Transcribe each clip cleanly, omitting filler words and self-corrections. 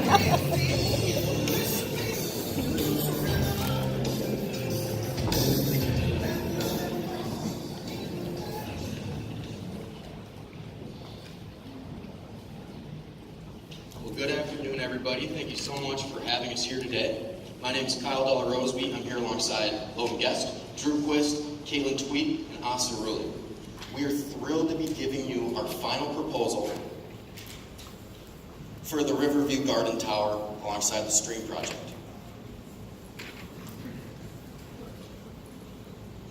Well, good afternoon, everybody. Thank you so much for having us here today. My name is DeLarosby. I'm here alongside Logan Guest, Quist, Kaitlyn, Tveit, and Ruehle. We are thrilled to be giving you our final proposal for the Riverview Garden Tower alongside the Stream Project.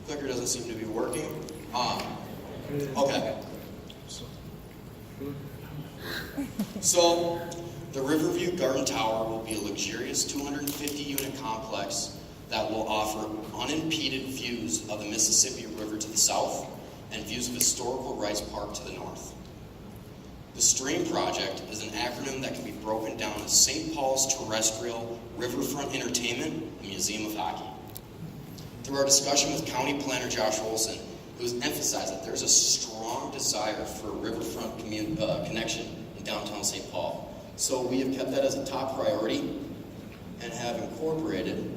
Clicker doesn't seem to be working. Okay. So, the Riverview Garden Tower will be a luxurious 250-unit complex that will offer unimpeded views of the Mississippi River to the south and views of historical Rice Park to the north. The Stream Project is an acronym that can be broken down as St. Paul's Terrestrial Riverfront Entertainment and Museum of Hockey. Through our discussion with County Planner Josh Olson, it was emphasized that there's a strong desire for a riverfront connection in downtown St. Paul. So we have kept that as a top priority and have incorporated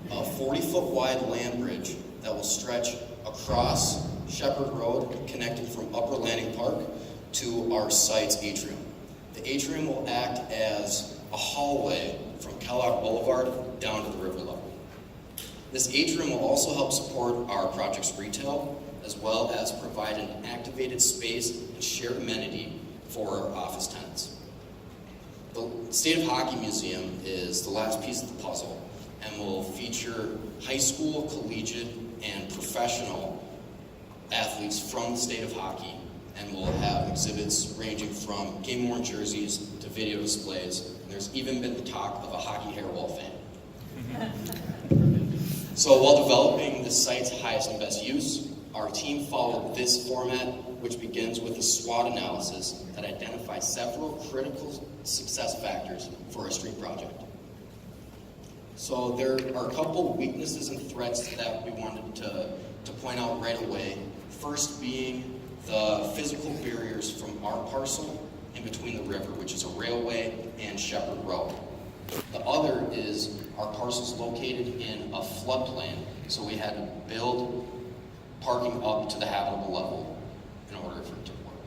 a 40-foot wide land bridge that will stretch across Shepherd Road, connecting from Upper Landing Park to our site's atrium. The atrium will act as a hallway from Kellogg Boulevard down to the river level. This atrium will also help support our project's retail, as well as provide an activated space and shared amenity for our office tenants. The State of Hockey Museum is the last piece of the puzzle and will feature high school, collegiate, and professional athletes from the state of hockey, and will have exhibits ranging from game-worn jerseys to video displays. And there's even been the talk of a Hockey Hair Wall of Fame. So while developing the site's highest and best use, our team followed this format, which begins with a SWOT analysis that identifies several critical success factors for a street project. So there are a couple weaknesses and threats that we wanted to point out right away. First being the physical barriers from our parcel in between the river, which is a railway and Shepherd Road. The other is our parcel's located in a floodplain, so we had to build parking up to the habitable level in order for it to work.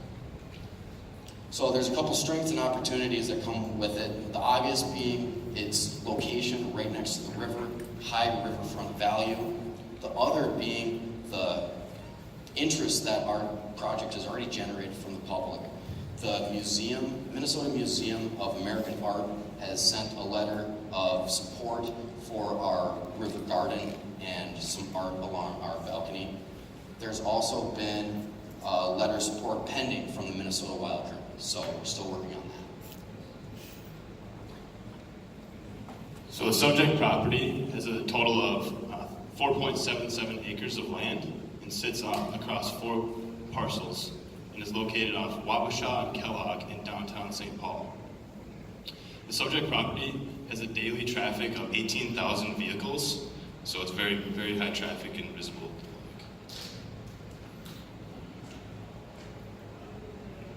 So there's a couple strengths and opportunities that come with it. The obvious being its location right next to the river, high riverfront value. The other being the interest that our project has already generated from the public. The Minnesota Museum of American Art has sent a letter of support for our river garden and some art along our balcony. There's also been a letter of support pending from the Minnesota Wild Trip, so we're still working on that. So the subject property has a total of 4.77 acres of land and sits across 4 parcels and is located off Wabasha and Kellogg in downtown St. Paul. The subject property has a daily traffic of 18,000 vehicles, so it's very, very high traffic and visible to the public.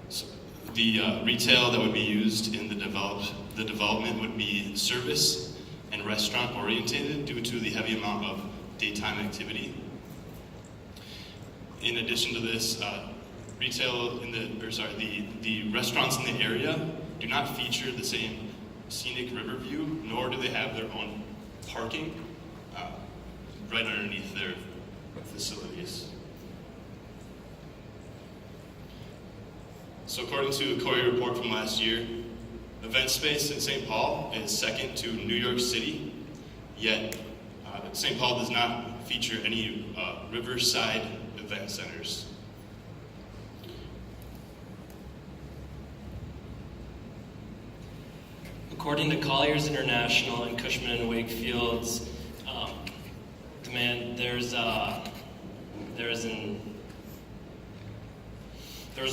So the retail that would be used in the development would be service and restaurant oriented due to the heavy amount of daytime activity. In addition to this, the restaurants in the area do not feature the same scenic river view, nor do they have their own parking right underneath their facilities. So according to a Courier report from last year, event space in St. Paul is second to New York City, yet St. Paul does not feature any riverside event centers. According to Colliers International and Cushman and Wakefield's demand, there was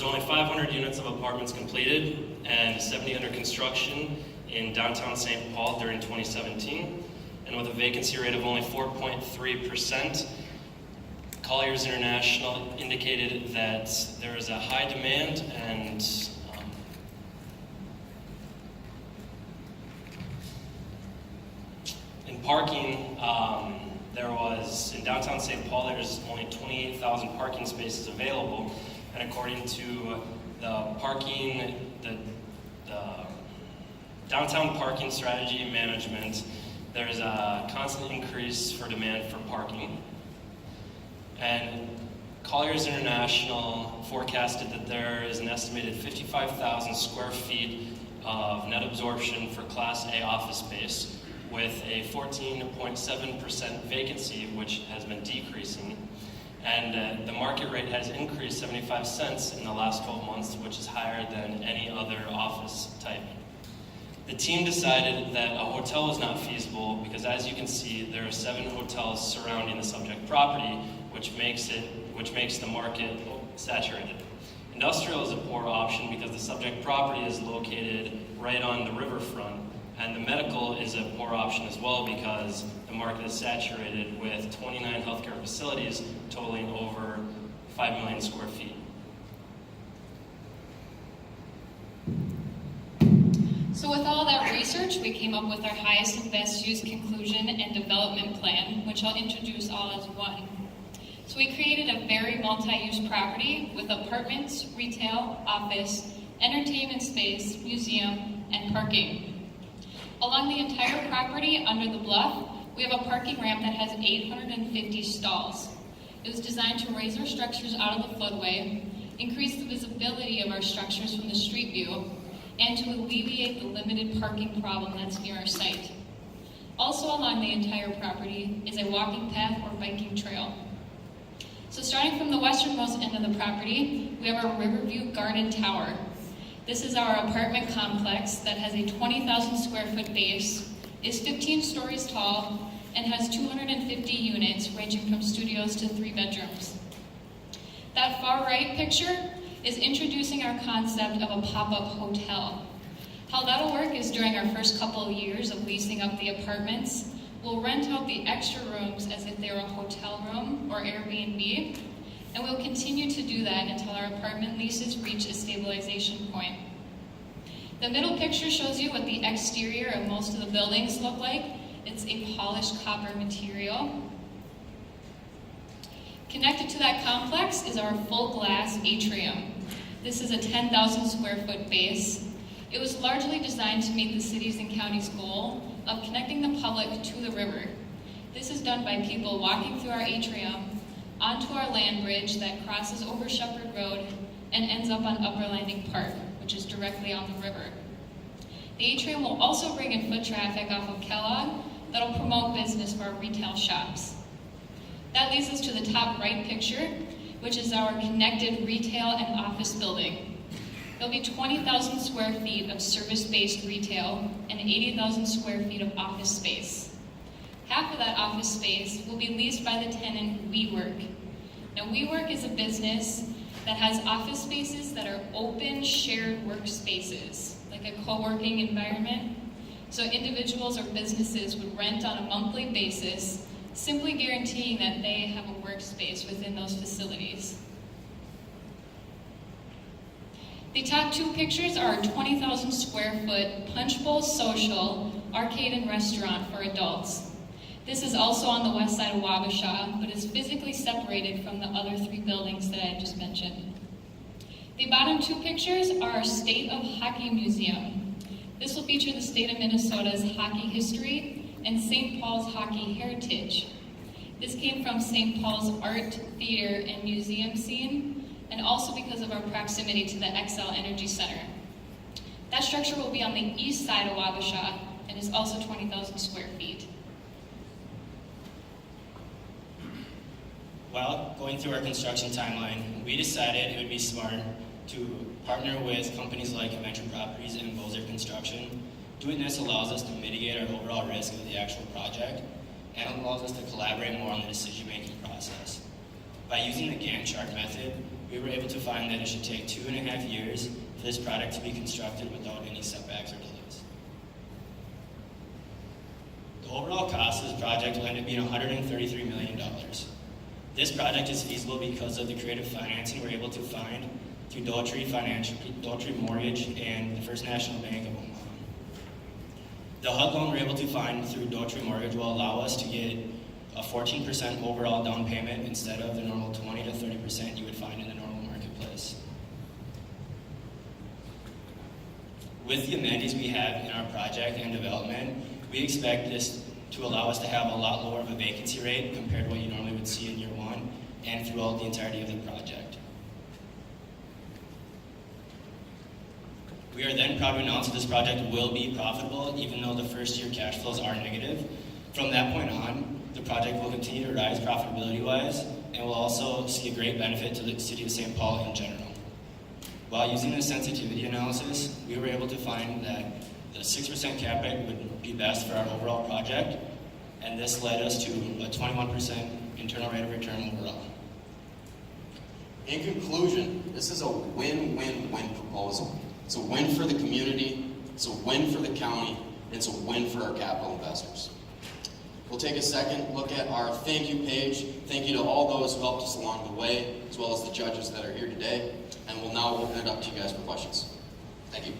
only 500 units of apartments completed and 70 under construction in downtown St. Paul during 2017, and with a vacancy rate of only 4.3%. Colliers International indicated that there is a high demand and parking, in downtown St. Paul, there's only 28,000 parking spaces available, and according to the downtown parking strategy management, there's a constant increase for demand for parking. And Colliers International forecasted that there is an estimated 55,000 square feet of net absorption for Class A office space, with a 14.7% vacancy, which has been decreasing. And the market rate has increased 75 cents in the last 12 months, which is higher than any other office type. The team decided that a hotel is not feasible because, as you can see, there are 7 hotels surrounding the subject property, which makes the market saturated. Industrial is a poor option because the subject property is located right on the riverfront, and the medical is a poor option as well because the market is saturated with 29 healthcare facilities totaling over 5 million square feet. So with all that research, we came up with our highest and best use conclusion and development plan, which I'll introduce all as one. So we created a very multi-use property with apartments, retail, office, entertainment space, museum, and parking. Along the entire property under the bluff, we have a parking ramp that has 850 stalls. It was designed to raise our structures out of the floodway, increase the visibility of our structures from the street view, and to alleviate the limited parking problem that's near our site. Also along the entire property is a walking path or biking trail. So starting from the westernmost end of the property, we have our Riverview Garden Tower. This is our apartment complex that has a 20,000 square foot base, is 15 stories tall, and has 250 units ranging from studios to 3 bedrooms. That far right picture is introducing our concept of a pop-up hotel. How that'll work is during our first couple of years of leasing up the apartments, we'll rent out the extra rooms as if they were a hotel room or Airbnb, and we'll continue to do that until our apartment leases reach a stabilization point. The middle picture shows you what the exterior of most of the buildings look like. It's a polished copper material. Connected to that complex is our full glass atrium. This is a 10,000 square foot base. It was largely designed to meet the city's and county's goal of connecting the public to the river. This is done by people walking through our atrium onto our land bridge that crosses over Shepherd Road and ends up on Upper Landing Park, which is directly on the river. The atrium will also bring in foot traffic off of Kellogg that'll promote business for our retail shops. That leads us to the top right picture, which is our connected retail and office building. There'll be 20,000 square feet of service-based retail and 80,000 square feet of office space. Half of that office space will be leased by the tenant WeWork. Now, WeWork is a business that has office spaces that are open, shared workspaces, like a co-working environment. So individuals or businesses would rent on a monthly basis, simply guaranteeing that they have a workspace within those facilities. The top 2 pictures are a 20,000 square foot punch bowl social, arcade and restaurant for adults. This is also on the west side of Wabasha, but is physically separated from the other 3 buildings that I just mentioned. The bottom 2 pictures are our State of Hockey Museum. This will feature the state of Minnesota's hockey history and St. Paul's hockey heritage. This came from St. Paul's art, theater, and museum scene, and also because of our proximity to the Xcel Energy Center. That structure will be on the east side of Wabasha and is also 20,000 square feet. While going through our construction timeline, we decided it would be smart to partner with companies like Venture Properties and Bozer Construction. Doing this allows us to mitigate our overall risk of the actual project and allows us to collaborate more on the decision-making process. By using the Gantt chart method, we were able to find that it should take 2.5 years for this product to be constructed without any setbacks or delays. The overall cost of this project will end up being $133 million. This project is feasible because of the creative financing we're able to find through Doherty Mortgage and the First National Bank of Omaha. The HUD loan we're able to find through Dotree Mortgage will allow us to get a 14% overall down payment instead of the normal 20 to 30% you would find in the normal marketplace. With the amenities we have in our project and development, we expect this to allow us to have a lot lower of a vacancy rate compared to what you normally would see in year one and throughout the entirety of the project. We are then proud to announce that this project will be profitable even though the first year cash flows are negative. From that point on, the project will continue to rise profitability-wise and will also see a great benefit to the city of St. Paul in general. While using the sensitivity analysis, we were able to find that the 6% cap rate would be best for our overall project, and this led us to a 21% internal rate of return overall. In conclusion, this is a win-win-win proposal. It's a win for the community, it's a win for the county, and it's a win for our capital investors. We'll take a second look at our thank you page. Thank you to all those who helped us along the way, as well as the judges that are here today. And we'll now open it up to you guys for questions. Thank you.